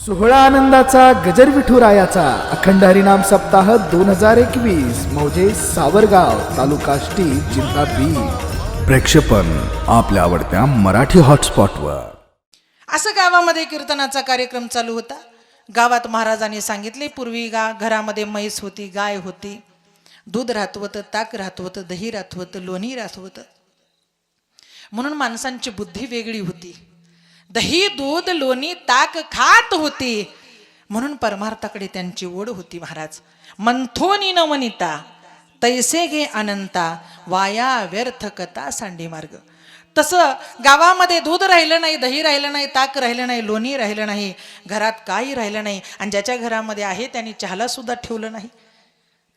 सोहळा आनंदाचा गजर विठुरायाचा अखंड हरिनाम सप्ताह 2021 मौजे सावरगाव तालुका आष्टी जिल्हा बीड. प्रक्षेपण आपल्या आवडत्या मराठी हॉटस्पॉटवर. असं गावामध्ये कीर्तनाचा कार्यक्रम चालू होता. गावात महाराजांनी सांगितले, पूर्वी घरामध्ये म्हैस होती, गाय होती, दूध राहत होतं, ताक राहत होतं, दही राहत होतं, लोणी राहत होतं. म्हणून माणसांची बुद्धी वेगळी होती. दही दूध लोणी ताक खात होती, म्हणून परमार्थाकडे त्यांची ओढ होती. महाराज मंथोनी न वनिता तैसे घे अनंता वाया व्यर्थ कथा सांडी मार्ग. तसं गावामध्ये दूध राहिलं नाही, दही राहिलं नाही, ताक राहिलं नाही, लोणी राहिलं नाही, घरात काही राहिलं नाही. आणि ज्याच्या घरामध्ये आहे त्यांनी चहाला सुद्धा ठेवलं नाही,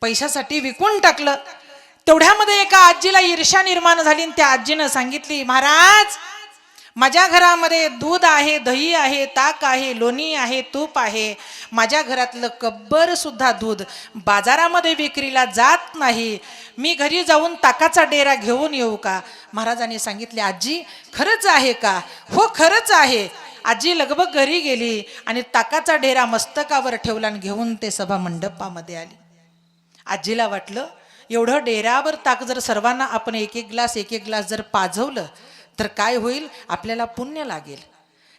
पैशासाठी विकून टाकलं. तेवढ्यामध्ये एका आजीला ईर्ष्या निर्माण झाली. त्या आजीनं सांगितली, महाराज माझ्या घरामध्ये दूध आहे, दही आहे, ताक आहे, लोणी आहे, तूप आहे. माझ्या घरातलं कब्बर सुद्धा दूध बाजारामध्ये विक्रीला जात नाही. मी घरी जाऊन ताकाचा डेरा घेऊन येऊ का? महाराजांनी सांगितले, आजी खरंच आहे का? हो खरंच आहे. आजी लगबग घरी गेली आणि ताकाचा डेरा मस्तकावर ठेवला आणि घेऊन ते सभा मंडपामध्ये आली. आजीला वाटलं, एवढं डेऱ्यावर ताक जर सर्वांना आपण एक एक ग्लास जर पाजवलं तर काय होईल, आपल्याला पुण्य लागेल.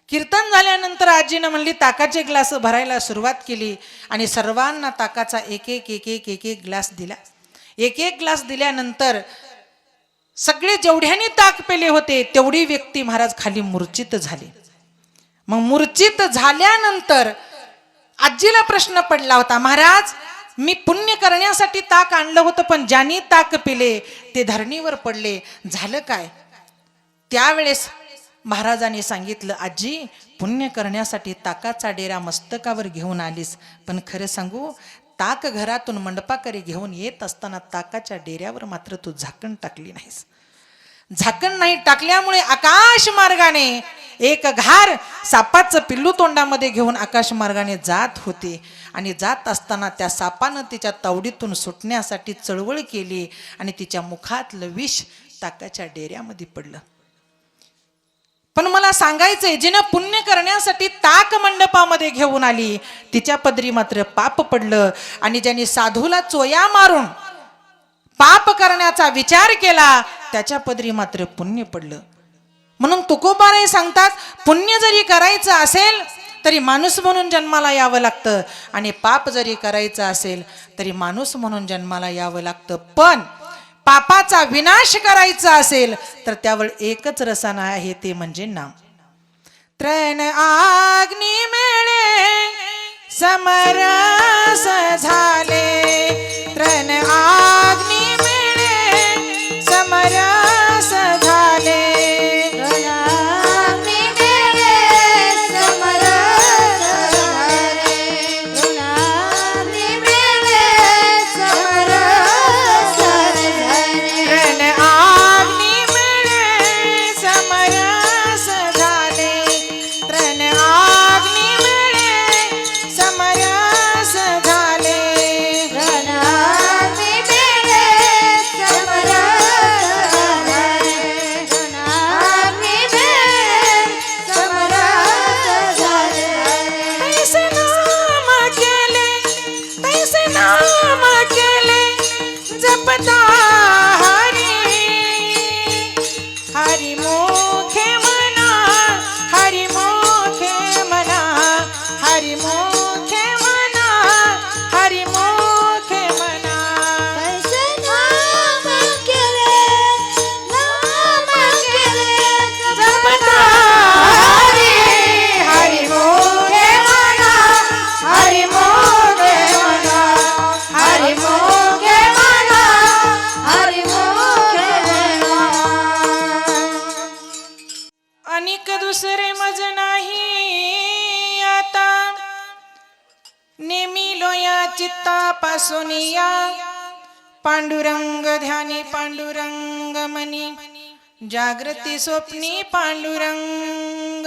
कीर्तन झाल्यानंतर आजीनं म्हणली, ताकाचे ग्लास भरायला सुरुवात केली आणि सर्वांना ताकाचा एक एक ग्लास दिला. एक एक ग्लास दिल्यानंतर सगळे जेवढ्याने ताक पेले होते तेवढी व्यक्ती महाराज खाली मूर्छित झाली. मग मूर्छित झाल्यानंतर आजीला प्रश्न पडला होता, महाराज मी पुण्य करण्यासाठी ताक आणलं होतं, पण ज्यांनी ताक पिले ते धरणीवर पडले, झालं काय? त्यावेळेस महाराजांनी सांगितलं, आजी पुण्य करण्यासाठी ताकाचा डेरा मस्तकावर घेऊन आलीस, पण खरं सांगू, ताक घरातून मंडपाकडे घेऊन येत असताना ताकाच्या डेऱ्यावर मात्र तू झाकण टाकली नाहीस. झाकण नाही टाकल्यामुळे आकाश मार्गाने एक घार सापाचं पिल्लू तोंडामध्ये घेऊन आकाश मार्गाने जात होती आणि जात असताना त्या सापानं तिच्या तावडीतून सुटण्यासाठी चळवळ केली आणि तिच्या मुखातलं विष ताकाच्या डेऱ्यामध्ये पडलं. पण मला सांगायचंय, जिनं पुण्य करण्यासाठी ताक मंडपामध्ये घेऊन आली तिच्या पदरी मात्र पाप पडलं, आणि ज्यांनी साधूला चोया मारून पाप करण्याचा विचार केला त्याच्या पदरी मात्र पुण्य पडलं. म्हणून तुकोबाराय सांगतात, पुण्य जरी करायचं असेल तरी माणूस म्हणून जन्माला यावं लागतं, आणि पाप जरी करायचं असेल तरी माणूस म्हणून जन्माला यावं लागतं. पण पापाचा विनाश करायचा असेल तर त्यावर एकच रसायन आहे, ते म्हणजे नाम. त्रैन आग्नी मेळे समरस झाले, त्रैन आग्नी मेळे समरस झाले, दुसरे मज नाही आता, नेमी लोया चित्तापासून या, पांडुरंग ध्यानी पांडुरंग मनी, जागृती स्वप्नी पांडुरंग,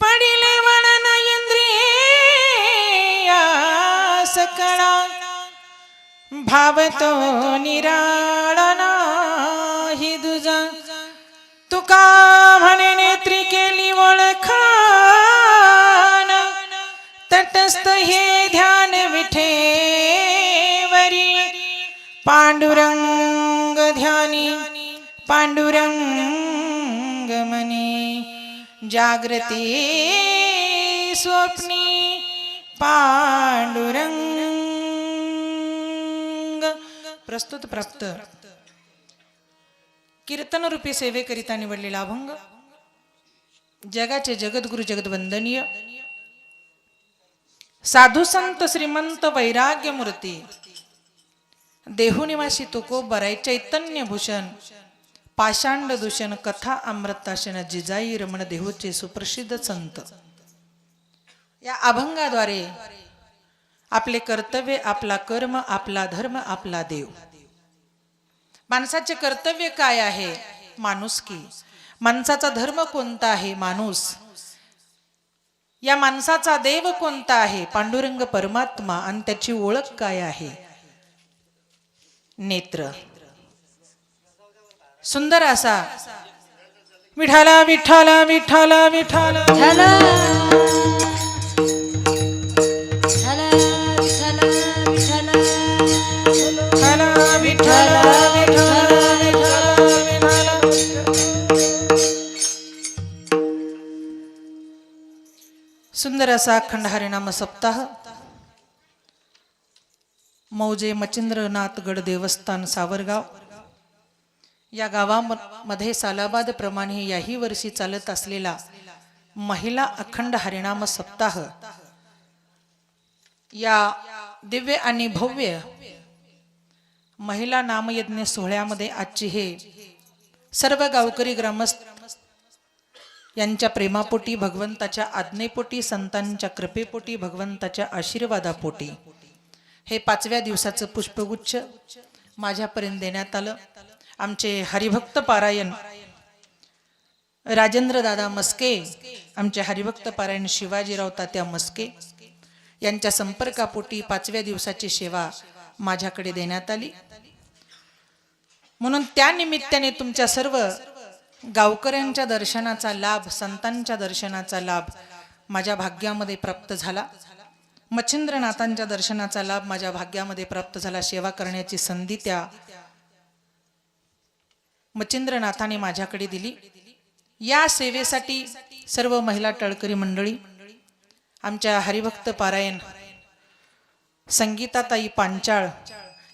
पडिले वळण इंद्रिया सकळा, भावतो निराळा नाही दुजा, तुका म्हणे नेत्री केली ओळखान, तटस्थ हे ध्यान विठेवरी पांडुरंग ध्यानी पांडुरंग मनी जागृती स्वप्नी पांडुरंग. प्रस्तुत प्राप्त कीर्तन रूपी सेवेकरिता निवडलेला अभंग जगाचे जगद्गुरु जगद्वंदनीय साधू संत श्रीमंत वैराग्य मूर्ती देहुनिवासी तुकोबराय चैतन्य भूषण पाषांड दूषण कथा अमृताशन जिजाई रमण देहूचे सुप्रसिद्ध संत. या अभंगाद्वारे आपले कर्तव्य, आपला कर्म, आपला धर्म, आपला देव. माणसाचे कर्तव्य काय आहे? माणुसकी. माणसाचा धर्म कोणता आहे? माणूस. या माणसाचा देव कोणता आहे? पांडुरंग परमात्मा. आणि त्याची ओळख काय आहे? नेत्र. सुंदर असा विठाला विठाला विठाला विठाला सुंदर असा अखंड हरिनाम सप्ताह मौजे मच्छिंद्रनाथ गड देवस्थान सावरगाव या गावामध्ये सालाबाद प्रमाणे याही वर्षी चालत असलेला महिला अखंड हरिनाम सप्ताह या दिव्य आणि भव्य महिला नामयज्ञ सोहळ्यामध्ये आजची हे सर्व गावकरी ग्रामस्थ यांच्या प्रेमापोटी, भगवंताच्या आज्ञेपोटी, संतांच्या कृपेपोटी, भगवंताच्या आशीर्वादापोटी हे 5व्या दिवसाचं पुष्पगुच्छ माझ्यापर्यंत देण्यात आलं. आमचे हरिभक्त पारायण राजेंद्र दादा मस्के, आमचे हरिभक्त पारायण शिवाजीराव तात्या मस्के यांच्या संपर्कापोटी 5व्या दिवसाची सेवा माझ्याकडे देण्यात आली. म्हणून त्या निमित्ताने तुमच्या सर्व गावकऱ्यांच्या दर्शनाचा लाभ, संतांच्या दर्शनाचा लाभ माझ्या भाग्यामध्ये प्राप्त झाला. मच्छिंद्रनाथांच्या दर्शनाचा लाभ माझ्या भाग्यामध्ये प्राप्त झाला. सेवा करण्याची संधी त्या मच्छिंद्रनाथाने माझ्याकडे दिली. या सेवेसाठी सर्व महिला टळकरी मंडळी, आमच्या हरिभक्त पारायण संगीताताई पांचाळ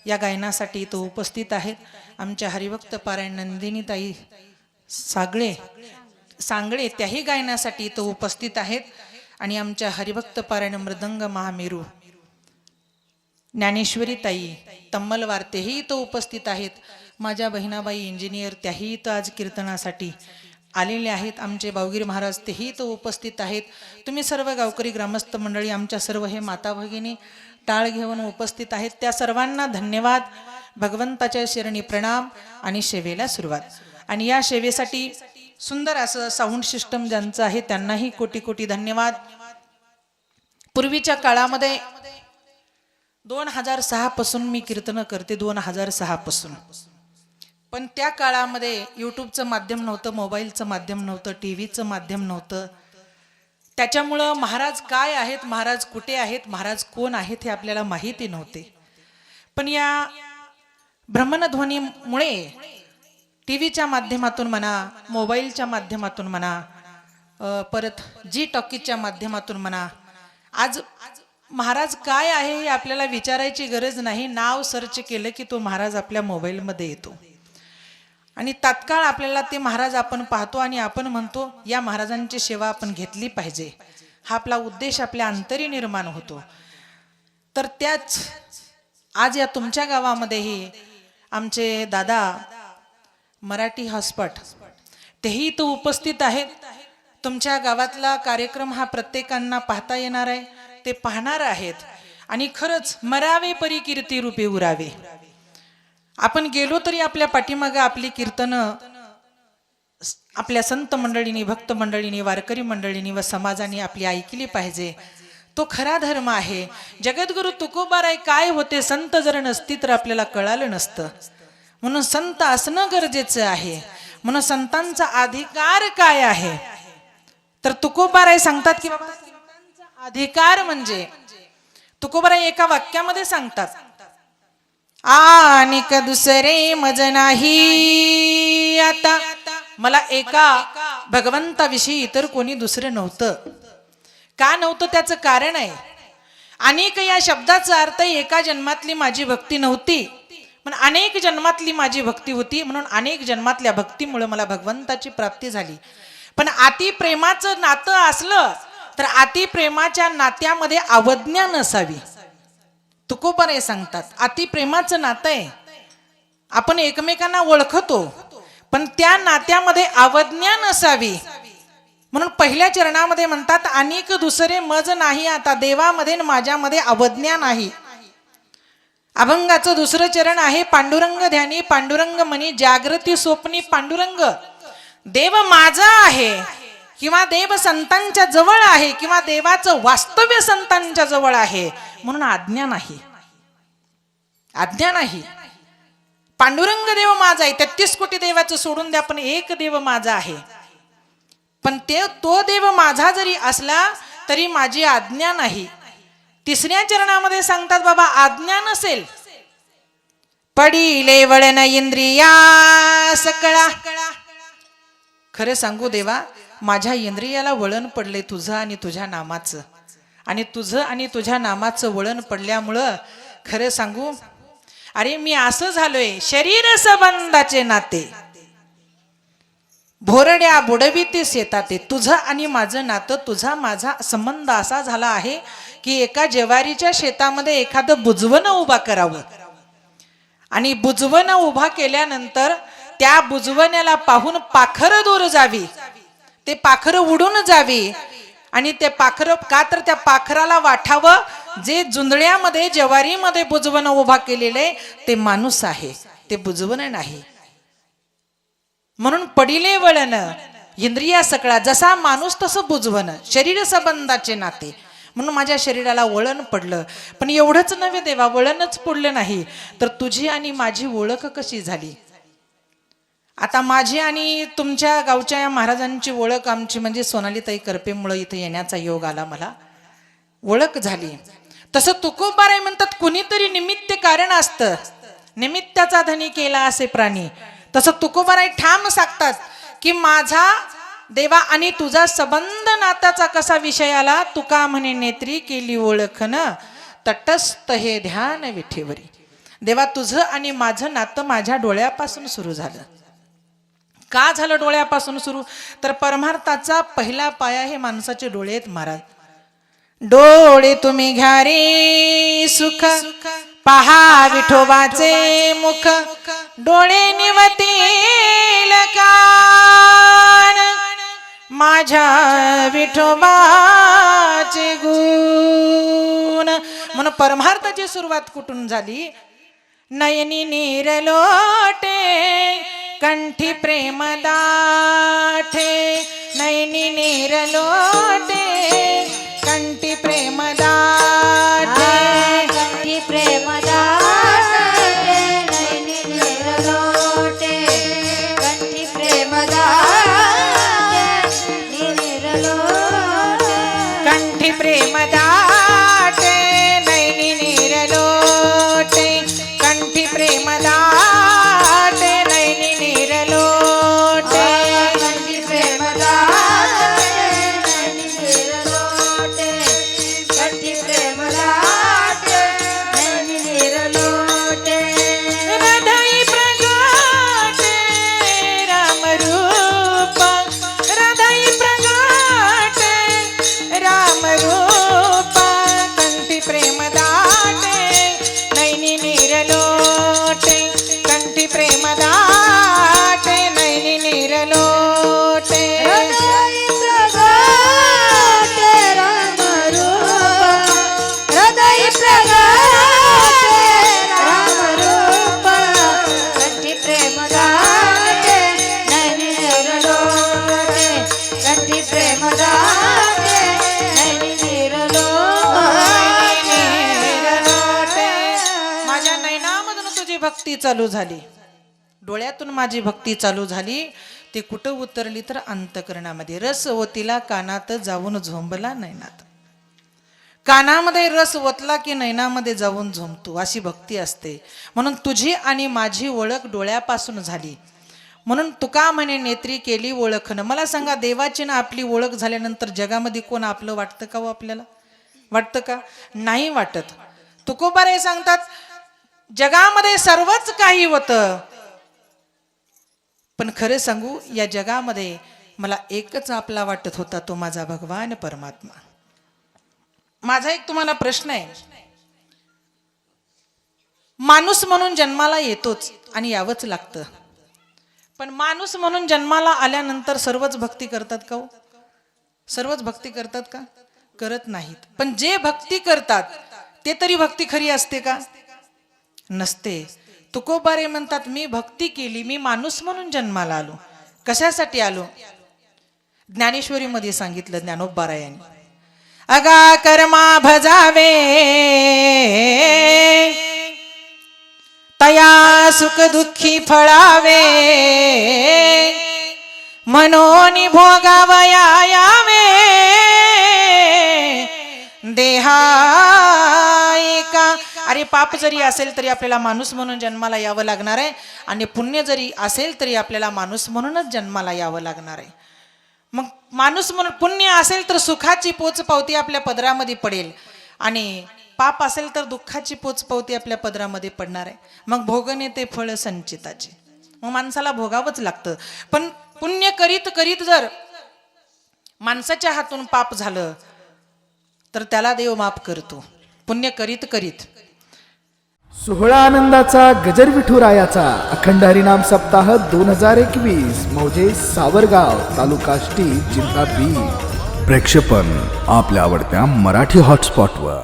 या गायनासाठी इथं उपस्थित आहेत. आमच्या हरिभक्त पारायण नंदिनीताई सांगळे त्याही गायनासाठी इथं उपस्थित आहेत. आणि आमच्या हरिभक्त पारायण मृदंग महामेरू ज्ञानेश्वरी ताई तम्मलवार तेही इथं उपस्थित आहेत. माझ्या बहिणाबाई इंजिनियर त्याही इथं आज कीर्तनासाठी आलेले आहेत. आमचे बावगीर महाराज तेही इथं उपस्थित आहेत. तुम्ही सर्व गावकरी ग्रामस्थ मंडळी, आमच्या सर्व हे माता भगिनी टाळ घेऊन उपस्थित आहेत. त्या सर्वांना धन्यवाद. भगवंताच्या शरणी प्रणाम आणि सेवेला सुरुवात. आणि या सेवेसाठी सुंदर असं साऊंड सिस्टम ज्यांचं आहे त्यांनाही कोटी कोटी धन्यवाद. पूर्वीच्या काळामध्ये 2006 पासून मी कीर्तन करते, 2006 पासून. पण त्या काळामध्ये यूट्यूबचं माध्यम नव्हतं, मोबाईलचं माध्यम नव्हतं, टीव्हीचं माध्यम नव्हतं. त्याच्यामुळं महाराज काय आहेत, महाराज कुठे आहेत, महाराज कोण आहेत हे आपल्याला माहिती नव्हते. पण या भ्रमणध्वनीमुळे टीव्हीच्या माध्यमातून म्हणा, मोबाईलच्या माध्यमातून म्हणा, परत जी टॉकीजच्या माध्यमातून म्हणा, आज महाराज काय आहे हे आपल्याला विचारायची गरज नाही. नाव सर्च केलं की तो महाराज आपल्या मोबाईलमध्ये येतो आणि तात्काळ आपल्याला ते महाराज आपण पाहतो आणि आपण म्हणतो या महाराजांची सेवा आपण घेतली पाहिजे. हा आपला उद्देश आपल्या अंतरी निर्माण होतो. तर त्याच आज या तुमच्या गावामध्येही आमचे दादा मराठी हॉस्पट तेही तो उपस्थित आहेत. तुमच्या गावातला कार्यक्रम हा प्रत्येकांना पाहता येणार आहे, ते पाहणार आहेत. आणि खरंच मरावे परी कीर्ती रूपे उरावे. आपण गेलो तरी आपल्या पाठीमागे आपली कीर्तनं आपल्या संत मंडळींनी, भक्त मंडळींनी, वारकरी मंडळींनी व समाजाने आपली ऐकली पाहिजे. तो खरा धर्म आहे. जगद्गुरु तुकोबाराय काय होते, संत जर नसती तर आपल्याला कळालं नसतं. म्हणून संत असणं गरजेचं आहे. म्हणून संतांचा अधिकार काय आहे तर तुकोबाराय सांगतात की बाबा संतांचा अधिकार म्हणजे तुकोबरा एका वाक्यामध्ये सांगतात, आणि का दुसरे मज नाही. आता मला एका भगवंताविषयी इतर कोणी दुसरं नव्हतं. का नव्हतं त्याचं कारण आहे. अनेक या शब्दाचा अर्थ एका जन्मातली माझी भक्ती नव्हती, पण अनेक जन्मातली माझी भक्ती होती, म्हणून अनेक जन्मातल्या भक्तीमुळे मला भगवंताची प्राप्ती झाली. पण अति प्रेमाचं नातं असलं तर अति प्रेमाच्या नात्यामध्ये अवज्ञा नसावी. तुकोबरे सांगतात, अति प्रेमाचं नातं आहे, आपण एकमेकांना ओळखतो, पण त्या नात्यामध्ये अवज्ञा नसावी. म्हणून पहिल्या चरणामध्ये म्हणतात, अनेक दुसरे मज नाही. आता देवामध्ये माझ्यामध्ये अवज्ञा नाही. अभंगाचं दुसरं चरण आहे, पांडुरंग ध्यानी पांडुरंग मनी जागृती स्वप्नी पांडुरंग. देव माझा आहे किंवा देव संतांच्या जवळ आहे किंवा देवाचं वास्तव्य संतांच्या जवळ आहे, म्हणून आज्ञा नाही. आज्ञा नाही. पांडुरंग देव माझा आहे. 33 कोटी देवाचं सोडून द्या, पण एक देव माझा आहे. पण तो देव माझा जरी असला तरी माझी आज्ञा नाही. तिसऱ्या चरणामध्ये सांगतात, बाबा आज्ञा नसेल, पडिले वळण इंद्रिया सकळा. खरं सांगू देवा, माझ्या इंद्रियाला वळण पडले तुझं आणि तुझ्या नामाचं, आणि तुझं आणि तुझ्या नामाचं वळण पडल्यामुळं खरं सांगू, अरे मी असं झालोय, शरीर संबंधाचे नाते भोरड्या बुडवीतीस येतात. तुझं आणि माझं नातं, तुझा माझा संबंध असा झाला आहे की एका ज्वारीच्या शेतामध्ये एखादं बुजवणं उभा करावं, आणि बुजवणं उभा केल्यानंतर त्या बुजवण्याला पाहून पाखरं दूर जावी, ते पाखरं उडून जावी, आणि ते पाखरं का तर त्या पाखराला वाटावं जे जुंदळ्यामध्ये ज्वारीमध्ये बुजवणं उभा केलेले ते माणूस आहे, ते बुजवणं नाही. म्हणून पडिले वळण इंद्रिया सकळा. जसा माणूस तसं बुजवणं, शरीर संबंधाचे नाते. म्हणून माझ्या शरीराला वळण पडलं. पण एवढंच नव्हे देवा, वळणच पडलं नाही तर तुझी आणि माझी ओळख कशी झाली. आता माझी आणि तुमच्या गावच्या या महाराजांची ओळख आमची म्हणजे सोनालीताई करपेमुळे इथे येण्याचा योग आला, मला ओळख झाली. तसं तुकोबाराय म्हणतात, कुणीतरी निमित्त कारण असतं, निमित्ताचा धनी केला असे प्राणी. तसं तुकोबाराय ठाम सांगतात की माझा देवा आणि तुझा संबंध नात्याचा कसा विषय आला. तुका म्हणे नेत्री केली ओळखन, तटस्थ हे ध्यान विठेवरी. देवा तुझं आणि माझं नातं माझ्या डोळ्यापासून सुरू झालं. का झालं डोळ्यापासून सुरू, तर परमार्थाचा पहिला पाया हे माणसाचे डोळे आहेत महाराज. डोळे तुम्ही घ्या रे सुख, पहा विठोबाचे मुख, डोळे निवतील कान, माझ्या विठोबाचे गुण. म्हणून परमार्थाची सुरुवात कुठून झाली. नयनी नीर लोटे, कंठी प्रेम दाठे, नयनी नीर लोटे, कंठी प्रेम दाठे, कंठी प्रेम दाटे, नयनी नीर लोटे, कंठी प्रेम दाटे, नीर लोटे, कंठी प्रेम दाटे, नयनी नीर लोटे, कंठी प्रेम दाटे, नयनी नीर लोटे. कंठी प्रेम दाटे, नयनी नीर लोटे, कंठी प्रेम दाटे, नयनी नीर लोटे. हृदय प्रगटे रामरूप, हृदय प्रगटे रामरूप, कंठी प्रेम दाटे, नयनी नीर लोटे, कंठी प्रेम दाटे, नयनी नीर लोटे. हृदय प्रगटे रामरूप, हृदय प्रगटे रामरूप, कंठी प्रेम दाटे, नयनी नीर लोटे, कंठी प्रेम दाटे, नयनी नीर लोटे. माझ्या नयनामधून तुझी भक्ती चालू झाली, डोळ्यातून माझी भक्ती चालू झाली. ती कुठं उतरली तर अंतकरणामध्ये. रस ओतीला कानात जाऊन झोंबला नयनात. कानामध्ये रस ओतला की नैनामध्ये जाऊन झोंबतो, अशी भक्ती असते. म्हणून तुझी आणि माझी ओळख डोळ्यापासून झाली. म्हणून तुका म्हणे नेत्री केली ओळखणं. मला सांगा, देवाची ना आपली ओळख झाल्यानंतर जगामध्ये कोण आपलं वाटतं का हो? आपल्याला वाटतं का? नाही वाटत. तुकोबाराय सांगतात, जगामध्ये सर्वच काही होतं, पण खरं सांगू, या जगामध्ये मला एकच आपला वाटत होता, तो माझा भगवान परमात्मा. माझा एक तुम्हाला प्रश्न आहे. माणूस म्हणून जन्माला येतोच आणि यावंच लागतं, पण माणूस म्हणून जन्माला आल्यानंतर सर्वच भक्ती करतात का हो? सर्वच भक्ती करतात का? करत नाहीत. पण जे भक्ती करतात ते तरी भक्ती खरी असते का? नसते. तुकोबारे म्हणतात, मी भक्ती केली, मी माणूस म्हणून जन्माला आलो. कशासाठी आलो? ज्ञानेश्वरी मध्ये सांगितलं ज्ञानोबारायांनी, अगा कर्मा भजावे तया सुख दुःखी फळावे, मनोनी भोगावया यावे देहा एका. अरे पाप जरी असेल तरी आपल्याला माणूस म्हणून जन्माला यावं लागणार आहे, आणि पुण्य जरी असेल तरी आपल्याला माणूस म्हणूनच जन्माला यावं लागणार आहे. मग माणूस म्हणून पुण्य असेल तर सुखाची पोचपावती आपल्या पदरामध्ये पडेल, आणि पाप असेल तर दुःखाची पोचपावती आपल्या पदरामध्ये पडणार आहे. मग भोगणे ते फळ संचिताचे. मग माणसाला भोगावंच लागतं. पण पुण्य करीत करीत जर माणसाच्या हातून पाप झालं तर त्याला देव माफ करतो, पुण्य करीत करीत. सोहळा आनंदाचा गजर विठुरायाचा अखंड हरिनाम सप्ताह 2021 मौजे सावरगाव तालुका आष्टी जिल्हा बीड. प्रक्षेपण आपल्या आवडत्या मराठी हॉटस्पॉटवर.